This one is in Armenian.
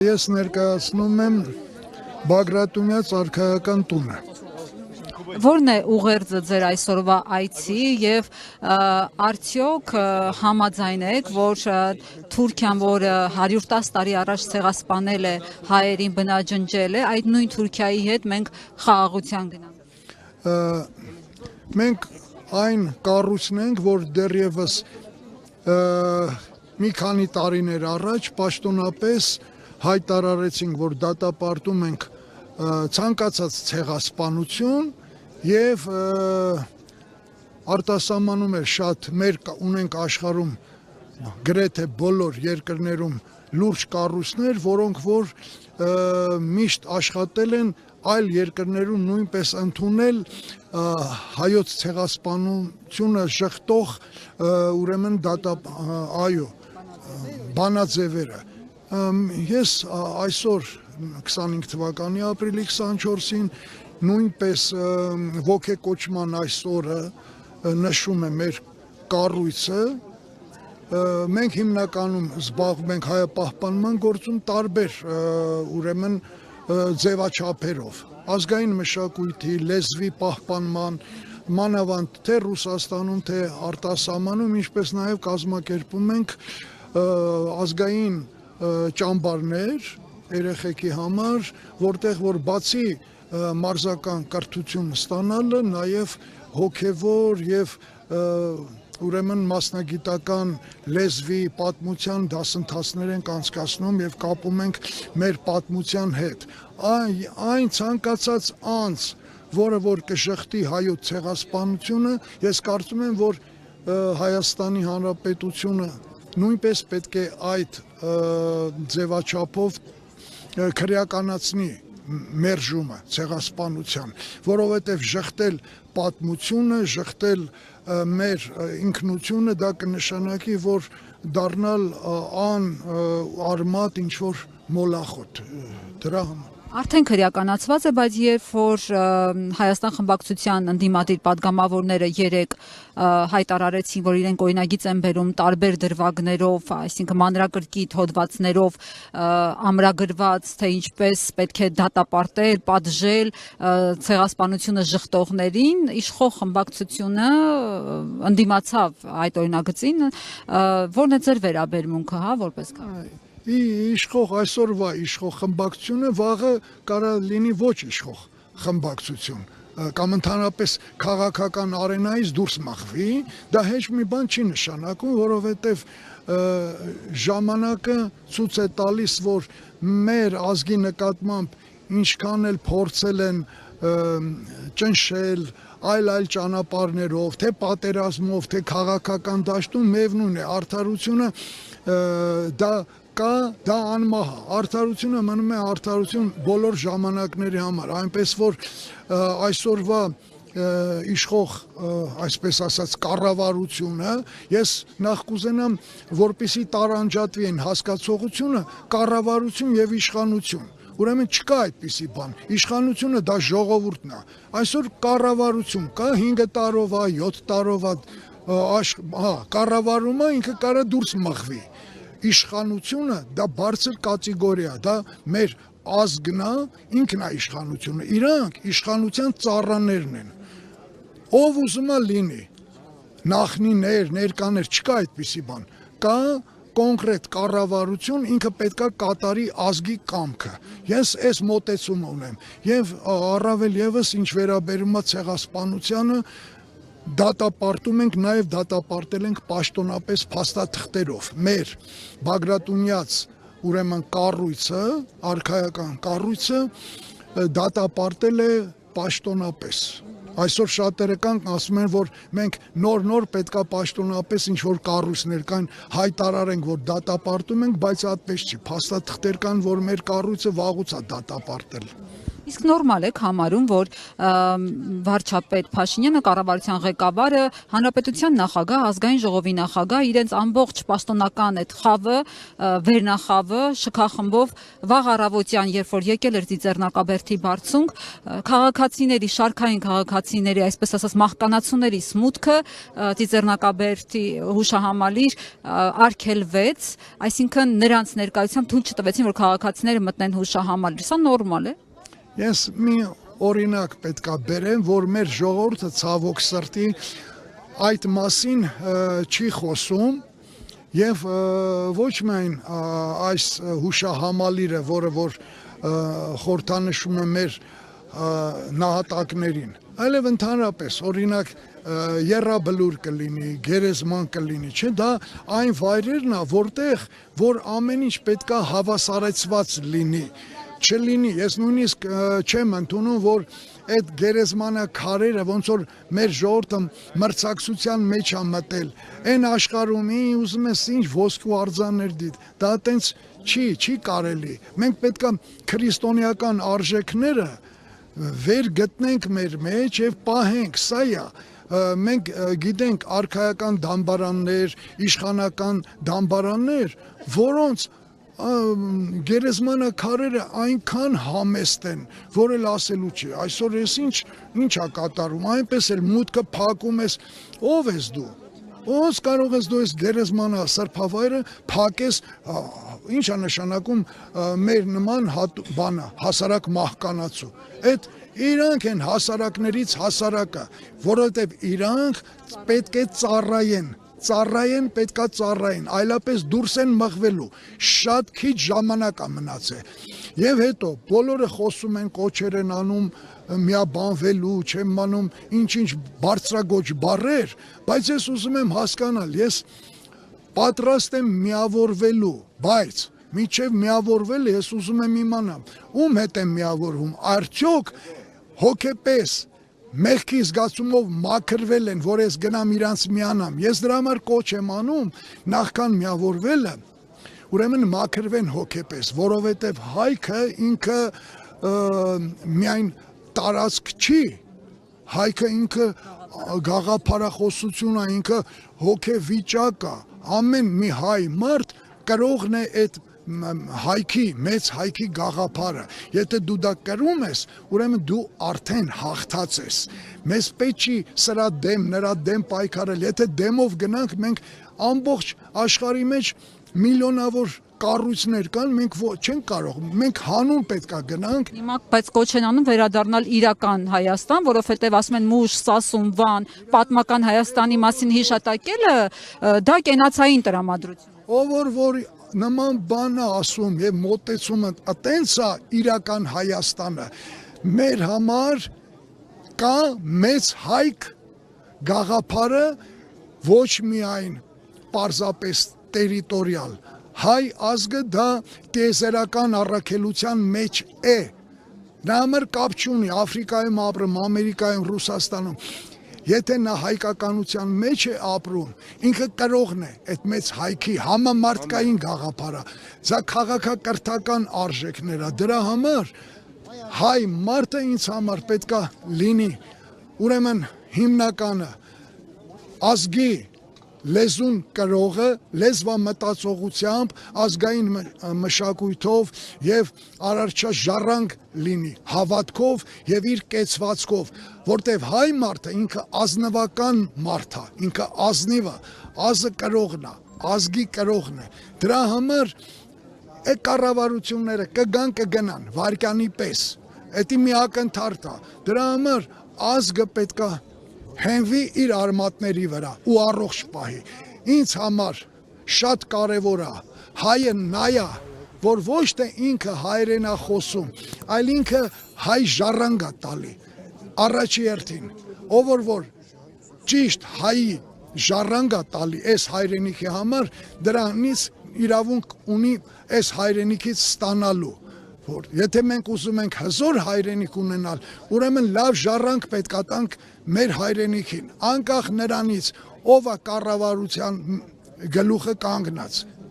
Ես ներկայացնում եմ Բագրատունյաց արքայական տունը։ Որն է ուղերձը ձեր այսօրվա այցի եւ արդյոք համաձայն եք, որ Թուրքիան, որը 110 տարի առաջ ցեղասպանել է հայերին, բնաջնջել է, այդ նույն Թուրքիայի հետ մենք խաղաղության գնանք։ Մենք այն կառույցն ենք, որ դեռևս մի քանի տարիներ առաջ պաշտոնապես հայտարարեցինք, որ դատապարտում ենք ցանկացած ցեղասպանություն եւ արտասահմանում է շատ մեր ունենք աշխարհում գրեթե բոլոր երկրներում լուրջ կառույցներ, որոնք որ միշտ աշխատել են այլ երկրներում նույնպես ընդունել հայոց ցեղասպանությունը շղթող ուրեմն բանաձևերը։ Ես այսօր 25 թվականի ապրիլի 24-ին նույնպես ոգեկոչման այս օրը նշում է մեր կառույցը։ Մենք հիմնականում զբաղվում ենք հայապահպանման գործում տարբեր ուրեմն ձևաչափերով, ազգային մշակույթի, լեզվի պահպանման, մանավանդ թե Ռուսաստանում, թե արտասահմանում, ինչպես նաև կազմակերպում ենք ազգային ճամբարներ երեխեքի համար, որտեղ որ բացի մարզական կրթություն ստանալը, նաև հոգևոր եւ ուրեմն մասնագիտական լեզվի պատմության դասընթացներ ենք անցկացնում եւ կապում ենք մեր պատմության հետ։ Այն ցանկացած անձ, որը որ կշղթի հայոց ցեղասպանությունը, ես կարծում եմ, որ Հայաստանի Հանրապետությունը նույնպես պետք է այդ ձևաչափով քրեականացնի մերժումը ցեղասպանության, որովհետև ժխտել պատմությունը, ժխտել մեր ինքնությունը, դա կնշանակի, որ դառնալ անարմատ ինչ-որ մոլախոտ դրա համար։ Արդեն քրեականացված է, բայց երբ որ Հայաստան խմբակցության ընդդիմադիր падգամավորները երեկ հայտարարեցին, որ իրենք օրինագիծ են բերում տարբեր դրվագներով, այսինքն մանրակրկիտ հոդվածներով ամրագրված, թե ինչպես պետք է դատապարտել, պատժել ցեղասպանությունը ժխտողներին, իշխող խմբակցությունը ընդդիմացավ այդ օրինագծին, որն է ձեր վերաբերմունքը, որպես կառույց։ Իշխող այսօրվա իշխող խմբակցությունը վաղը կարա լինի ոչ իշխող խմբակցություն կամ ընդհանրապես քաղաքական արենայից դուրս մղվի, դա հեչ մի բան չի նշանակում, որովհետև ժամանակը ցույց է տալիս, որ մեր ազգի նկատմամբ ինչքան էլ փորձել են ճնշել այլ ճանապարհներով, թե պատերազմով, թե քաղաքական դաշտում, միևնույն է, արդարությունը դա անմահ է, արդարությունը մնում է արդարություն բոլոր ժամանակների համար, այնպես որ այսօրվա իշխող, այսպես ասած, կառավարությունը, ես նախ կուզենամ, որպեսզի տարանջատվի այն հասկացողությունը, կառավարություն եւ իշխանություն։ Ուրեմն չկա այդպիսի բան։ Իշխանությունը դա ժողովուրդն է։ Այսօր կառավարություն կա 5 տարով, 7 տարով, կառավարումը ինքը կարա դուրս մղվի։ Իշխանությունը դա բարձր կատեգորիա, դա մեր ազգն է, ինքն է իշխանությունը, իրանք իշխանության ծառաներն են, ով ուզում է լինի, նախնիներ, ներկաներ, չկա այդպիսի բան, կա կոնկրետ կառավարություն, ինքը պետքա կատարի ազգի կամքը, ես այս մոտեցում ունեմ, եւ առավել եւս ինչ վերաբերում է ցեղասպանությանը, դատապարտում ենք, նաև դատապարտել ենք պաշտոնապես փաստաթղթերով։ Մեր Բագրատունյաց ուրեմն կառույցը, արքայական կառույցը դատապարտել է պաշտոնապես։ Այսօր շատերը կան ասում են, որ մենք նոր պետքա պաշտոնապես ինչ-որ կառույցներ կան, հայտարարենք, որ դատապարտում ենք, բայց այդպես չի։ Փաստաթղթեր կան, որ մեր կառույցը վաղուց է դատապարտել։ Իսկ նորմալ է համարում, որ վարչապետ Փաշինյանը, կառավարության ղեկավարը, հանրապետության նախագահ, ազգային ժողովի նախագահ իրենց ամբողջ պաշտոնական այդ խավը, վերնախավը շքախմբով վաղ առավոտյան, երբ որ եկել էր Ծիծեռնակաբերդի բարձունք, քաղաքացիների, շարքային քաղաքացիների, այսպես ասած, մահկանացուների սմուտքը Ծիծեռնակաբերդի հուշահամալիր արգելվեց, այսինքն նրանց ներկայությամբ թույլ չտվեցին, որ քաղաքացիները մտնեն հուշահամալիր։ Սա նորմալ է։ Ես մի օրինակ պետքա բերեմ, որ մեր ժողովուրդը ցավոք սրտի այդ մասին չի խոսում եւ ոչ միայն այս հուշահամալիրը, որը որ խորհրդանշում է մեր նահատակներին, այլև ընդհանրապես օրինակ եռաբլուր կլինի, գերեզման կլինի, չէ, դա այն վայրերն է, որտեղ որ ամեն ինչ պետքա հավասարեցված լինի, չլինի, ես նույնիսկ չեմ ընդունում, որ այդ գերեզմանը քարերը ոնց որ մեր ժողովուրդը մրցակցության մեջ է մտել, այն աշխարհում ուզում ես ինչ ոսկու արձաններ դիտ, դա այտենց չի կարելի, մենք պետքա քրիստոնեական արժեքները վեր գտնենք մեր մեջ եւ պահենք, սա է, մենք գիտենք արքայական դամբարաններ, իշխանական դամբարաններ, որոնց գերեզմանը քարերը այնքան համեստ են, որ էլ ասելու չի, այսօր ես ինչ է կատարում, այնպես էլ մուտքը փակում ես, ով ես դու, ոնց կարող ես դու ես գերեզմանը սրբավայրը փակես, ինչ է նշանակում մեր նման բանը, հասարակ մահկանացու, այդ իրանք են հասարակներից հասարակը, որովհետև իրանք պետք է ծառայեն, պետքա ծառայեն, այլապես դուրս են մղվելու, շատ քիչ ժամանակ է մնացել։ Եվ հետո բոլորը խոսում են, կոչեր են անում միաբանվելու, չեմ անում ինչ-ինչ բարձրագոչ բառեր, բայց ես ուզում եմ հասկանալ, ես պատրաստ եմ միավորվելու, բայց մինչև միավորվելը ես ուզում եմ իմանամ, ում հետ եմ միավորվում, արդյոք հոգեպես մեղքի զգացումով մաքրվել են, որ ես գնամ իրանց միանամ, ես դրա համար կոչ եմ անում, նախքան միավորվելը, ուրեմն մաքրվեն հոգեպես, որովհետև հայքը ինքը միայն տարածք չի, հայքը ինքը գաղափարախոսություն է, ինքը հոգեվիճակ է, ամեն մի հայ մարդ կրողն է այդ հայքի, մեծ հայքի գաղափարը, եթե դու դա կրում ես, ուրեմն դու արդեն հաղթած ես, մեզ պետք չի սրա դեմ, նրա դեմ պայքարել, եթե դեմով գնանք, մենք ամբողջ աշխարհի մեջ միլիոնավոր կառույցներ կան, մենք չենք կարող, մենք հանուն պետք է գնանք։ Հիմա բայց կոչ են անում վերադառնալ իրական Հայաստան, որովհետև ասում են Մուշ, Սասուն, Վան, պատմական Հայաստանի մասին հիշատակելը դա կենացային տրամադրություն։ Ով որ նման բանը ասում եւ մոտեցումը այտենց է իրական Հայաստանը, մեր համար կա մեծ հայք գաղափարը ոչ միայն պարզապես տերիտորիալ, հայ ազգը դա տիեզերական առաքելության մեջ է, նա համար կապ չունի Աֆրիկայում ապրում, Ամերիկայում, Ռուսաստանում, եթե նա հայկականության մեջ է ապրում, ինքը կրողն է այդ մեծ հայքի համամարտկային գաղափարը, դա քաղաքակրթական արժեքներ է, դրա համար հայ մարդը ինձ համար պետքա լինի, ուրեմն հիմնականը ազգի լեզուն կրողը լեզվամտածողությամբ, ազգային մշակույթով եւ արարչաժառանգ լինի, հավատքով եւ իր կեցվածքով, որտեվ հայ մարդը ինքը ազնվական մարդ է, ինքը ազնիվ է, ազը կրողն է, ազգի կրողն է, դրա համար այդ կառավարությունները կգան կգնան վարկյանի պես, դա մի ակնթարթ է, դրա համար ազգը պետքա հենվի իր արմատների վրա ու առողջ պահի, ինձ համար շատ կարևոր է, հայը նայա, որ ոչ թե ինքը հայերեն է խոսում, այլ ինքը հայ ժառանգ է տալի, առաջի հերթին, ով որ ճիշտ հայի ժառանգ է տալի այս հայրենիքի համար, դրանից իրավունք ունի այս հայրենիքից ստանալու, որ եթե մենք ուզում ենք հզոր հայրենիք ունենալ, ուրեմն լավ ժառանգ պետք է տանք մեր հայրենիքին, անկախ նրանից, ով է կառավարության գլուխը կանգնած,